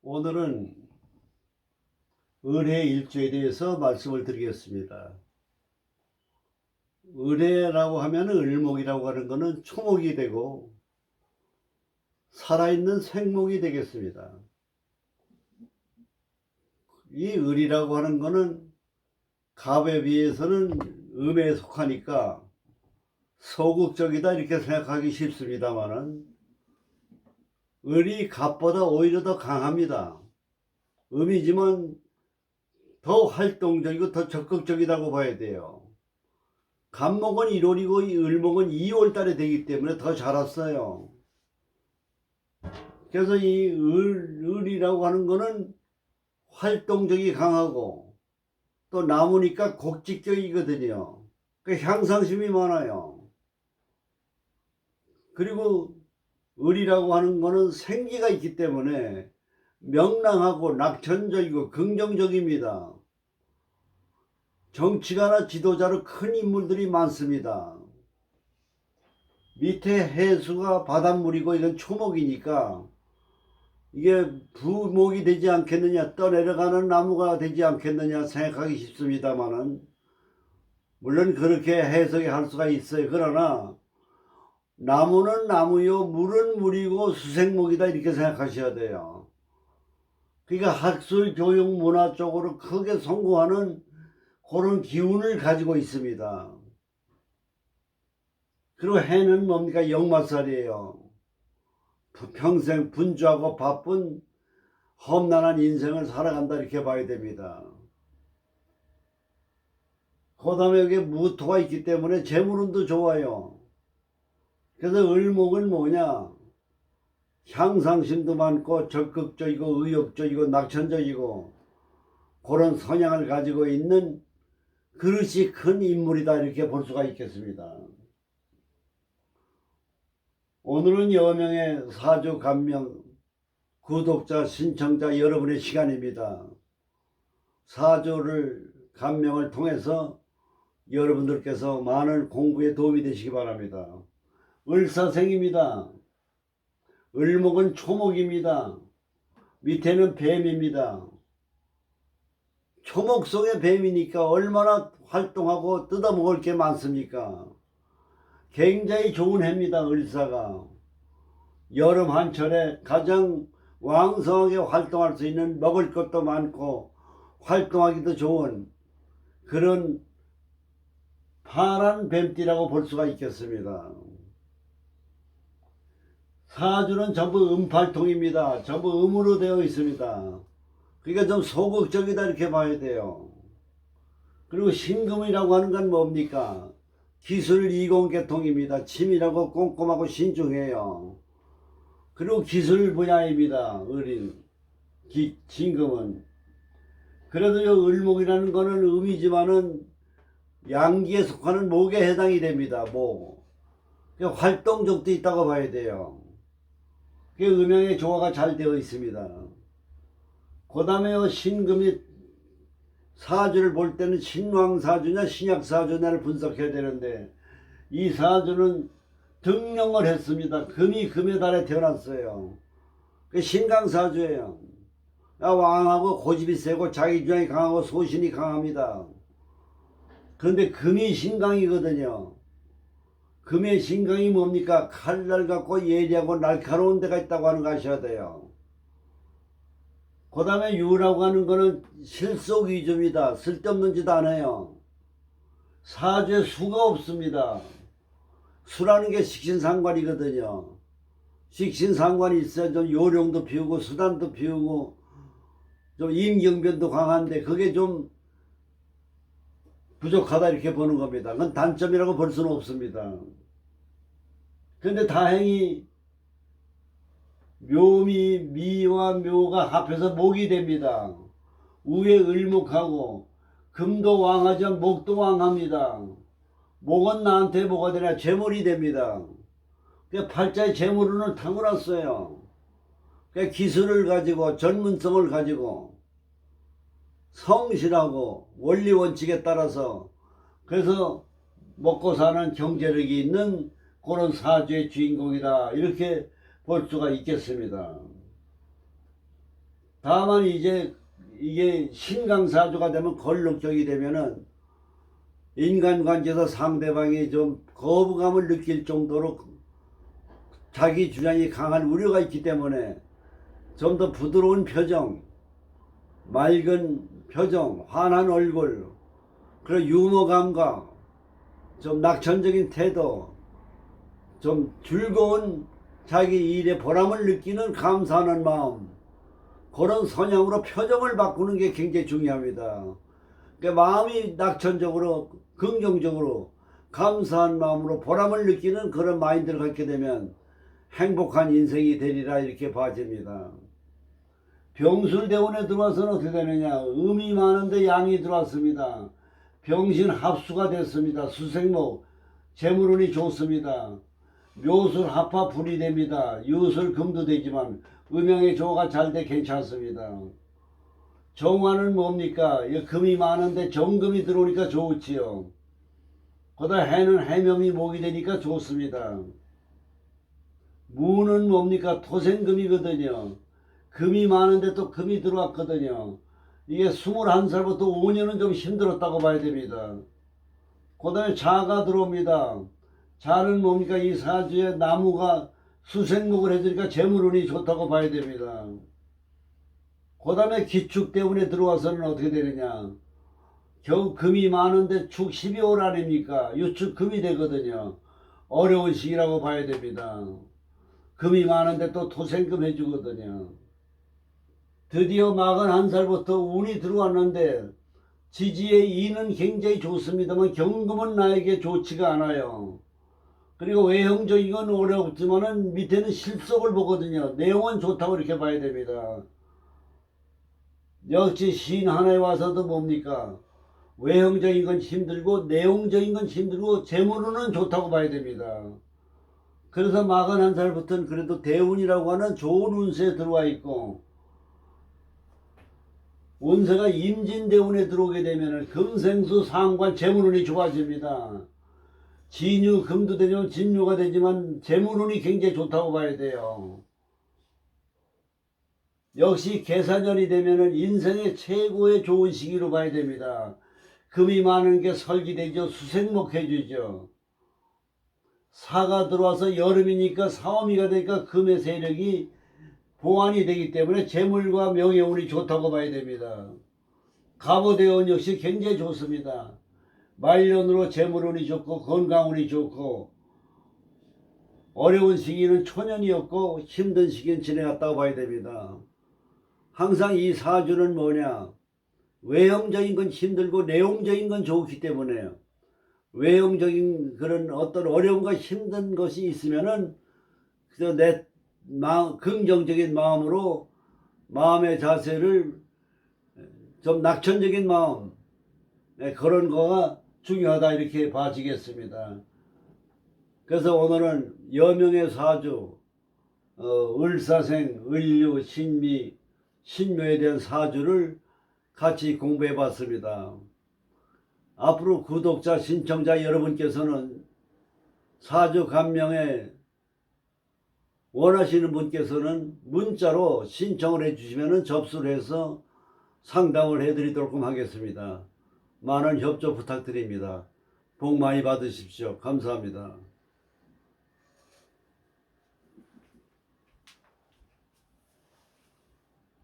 오늘은 을의 일조에 대해서 말씀을 드리겠습니다. 을해라고 하면 을목이라고 하는 것은 초목이 되고 살아있는 생목이 되겠습니다. 이 을이라고 하는 것은 갑에 비해서는 음에 속하니까 소극적이다 이렇게 생각하기 쉽습니다만은 을이 갑보다 오히려 더 강합니다. 음이지만 더 활동적이고 더 적극적이라고 봐야 돼요. 갑목은 1월이고 을목은 2월 달에 되기 때문에 더 자랐어요. 그래서 이 을이라고 하는 거는 활동적이 강하고 또 나무니까 곡직적이거든요. 향상심이 많아요. 그리고 을이라고 하는 거는 생기가 있기 때문에 명랑하고 낙천적이고 긍정적입니다. 정치가나 지도자로 큰 인물들이 많습니다. 밑에 해수가 바닷물이고 이건 초목이니까 이게 부목이 되지 않겠느냐, 떠내려가는 나무가 되지 않겠느냐 생각하기 쉽습니다만은 물론 그렇게 해석할 수가 있어요. 그러나 나무는 나무요, 물은 물이고 수생목이다 이렇게 생각하셔야 돼요. 그러니까 학술, 교육, 문화 쪽으로 크게 성공하는 그런 기운을 가지고 있습니다. 그리고 해는 뭡니까? 역마살이에요. 평생 분주하고 바쁜 험난한 인생을 살아간다 이렇게 봐야 됩니다. 그 다음에 여기 무토가 있기 때문에 재물운도 좋아요. 그래서 을목은 뭐냐? 향상심도 많고 적극적이고 의욕적이고 낙천적이고 그런 성향을 가지고 있는 그릇이 큰 인물이다 이렇게 볼 수가 있겠습니다. 오늘은 여명의 사주 감명 구독자 신청자 여러분의 시간입니다. 사주를 감명을 통해서 여러분들께서 많은 공부에 도움이 되시기 바랍니다. 을사생입니다. 을목은 초목입니다. 밑에는 뱀입니다. 초목 속의 뱀이니까 얼마나 활동하고 뜯어먹을 게 많습니까? 굉장히 좋은 해입니다. 을사가 여름 한철에 가장 왕성하게 활동할 수 있는 먹을 것도 많고 활동하기도 좋은 그런 파란 뱀띠라고 볼 수가 있겠습니다. 사주는 전부 음팔통입니다. 전부 음으로 되어 있습니다. 그러니까 좀 소극적이다 이렇게 봐야 돼요. 그리고 신금이라고 하는 건 뭡니까? 기술 이공계통입니다. 치밀하고 꼼꼼하고 신중해요. 그리고 기술 분야입니다. 신금은. 그래도 요 을목이라는 거는 음이지만은 양기에 속하는 목에 해당이 됩니다. 목. 활동적도 있다고 봐야 돼요. 음양의 조화가 잘 되어 있습니다. 그 다음에 신금이 사주를 볼 때는 신왕사주냐 신약사주냐를 분석해야 되는데 이 사주는 등령을 했습니다. 금이 금의 달에 태어났어요. 신강사주예요. 왕하고 고집이 세고 자기 주장이 강하고 소신이 강합니다. 그런데 금이 신강이거든요. 금의 신강이 뭡니까? 칼날 같고 예리하고 날카로운 데가 있다고 하는 거 아셔야 돼요. 그 다음에 유라고 하는 거는 실속 위주입니다. 쓸데없는 짓 안 해요. 사주에 수가 없습니다. 수라는 게 식신상관이거든요. 식신상관이 있어야 좀 요령도 피우고 수단도 피우고 좀 임경변도 강한데 그게 좀 부족하다 이렇게 보는 겁니다. 그건 단점이라고 볼 수는 없습니다. 그런데 다행히 묘미, 미와 묘가 합해서 목이 됩니다. 우에 을목하고 금도 왕하지만 목도 왕합니다. 목은 나한테 뭐가 되냐? 재물이 됩니다. 팔자의 재물은 타고났어요. 기술을 가지고 전문성을 가지고 성실하고 원리 원칙에 따라서 그래서 먹고 사는 경제력이 있는 그런 사주의 주인공이다 이렇게 볼 수가 있겠습니다. 다만 이제 이게 신강사주가 되면 걸록적이 되면은 인간관계에서 상대방이 좀 거부감을 느낄 정도로 자기 주장이 강한 우려가 있기 때문에 좀 더 부드러운 표정, 맑은 표정, 환한 얼굴, 그리고 유머감과 좀 낙천적인 태도, 좀 즐거운 자기 일에 보람을 느끼는 감사하는 마음, 그런 성향으로 표정을 바꾸는 게 굉장히 중요합니다. 그러니까 마음이 낙천적으로 긍정적으로 감사한 마음으로 보람을 느끼는 그런 마인드를 갖게 되면 행복한 인생이 되리라 이렇게 봐집니다. 병술대운에 들어와서는 어떻게 되느냐, 음이 많은데 양이 들어왔습니다. 병신 합수가 됐습니다. 수생목 재물운이 좋습니다. 묘술 합화 불이 됩니다. 유술 금도 되지만 음양의 조가 잘 돼 괜찮습니다. 정화는 뭡니까? 금이 많은데 정금이 들어오니까 좋지요. 거기다 해는 해명이 목이 되니까 좋습니다. 무는 뭡니까? 토생금이거든요. 금이 많은데 또 금이 들어왔거든요. 이게 21살부터 5년은 좀 힘들었다고 봐야 됩니다. 그 다음에 자가 들어옵니다. 자는 뭡니까? 이 사주에 나무가 수생목을 해주니까 재물운이 좋다고 봐야 됩니다. 그 다음에 기축대운에 들어와서는 어떻게 되느냐, 겨우 금이 많은데 축 12월 아닙니까? 유축 금이 되거든요. 어려운 시기라고 봐야 됩니다. 금이 많은데 또 토생금 해주거든요. 드디어 41살부터 운이 들어왔는데 지지의 이는 굉장히 좋습니다만 경금은 나에게 좋지가 않아요. 그리고 외형적인 건 어렵지만은 밑에는 실속을 보거든요. 내용은 좋다고 이렇게 봐야 됩니다. 역시 신 하나에 와서도 뭡니까? 외형적인 건 힘들고 내용적인 건 힘들고 재물은 좋다고 봐야 됩니다. 그래서 41살부터는 그래도 대운이라고 하는 좋은 운세에 들어와 있고, 운세가 임진대운에 들어오게 되면 금생수 상관 재물운이 좋아집니다. 진유 금도 되지만 진유가 되지만 재물운이 굉장히 좋다고 봐야 돼요. 역시 계사년이 되면은 인생의 최고의 좋은 시기로 봐야 됩니다. 금이 많은 게 설기되죠. 수생목 해주죠. 사가 들어와서 여름이니까 사오미가 되니까 금의 세력이 보완이 되기 때문에 재물과 명예운이 좋다고 봐야 됩니다. 갑오대운 역시 굉장히 좋습니다. 말년으로 재물운이 좋고 건강운이 좋고, 어려운 시기는 초년이었고 힘든 시기는 지나갔다고 봐야 됩니다. 항상 이 사주는 뭐냐, 외형적인 건 힘들고 내용적인 건 좋기 때문에 외형적인 그런 어떤 어려움과 힘든 것이 있으면은 그저 내 긍정적인 마음으로 마음의 자세를 좀 낙천적인 마음, 그런 거가 중요하다 이렇게 봐지겠습니다. 그래서 오늘은 여명의 사주, 을사생, 을류, 신미, 신묘에 대한 사주를 같이 공부해 봤습니다. 앞으로 구독자, 신청자 여러분께서는 사주 감명에 원하시는 분께서는 문자로 신청을 해주시면 접수를 해서 상담을 해드리도록 하겠습니다. 많은 협조 부탁드립니다. 복 많이 받으십시오. 감사합니다.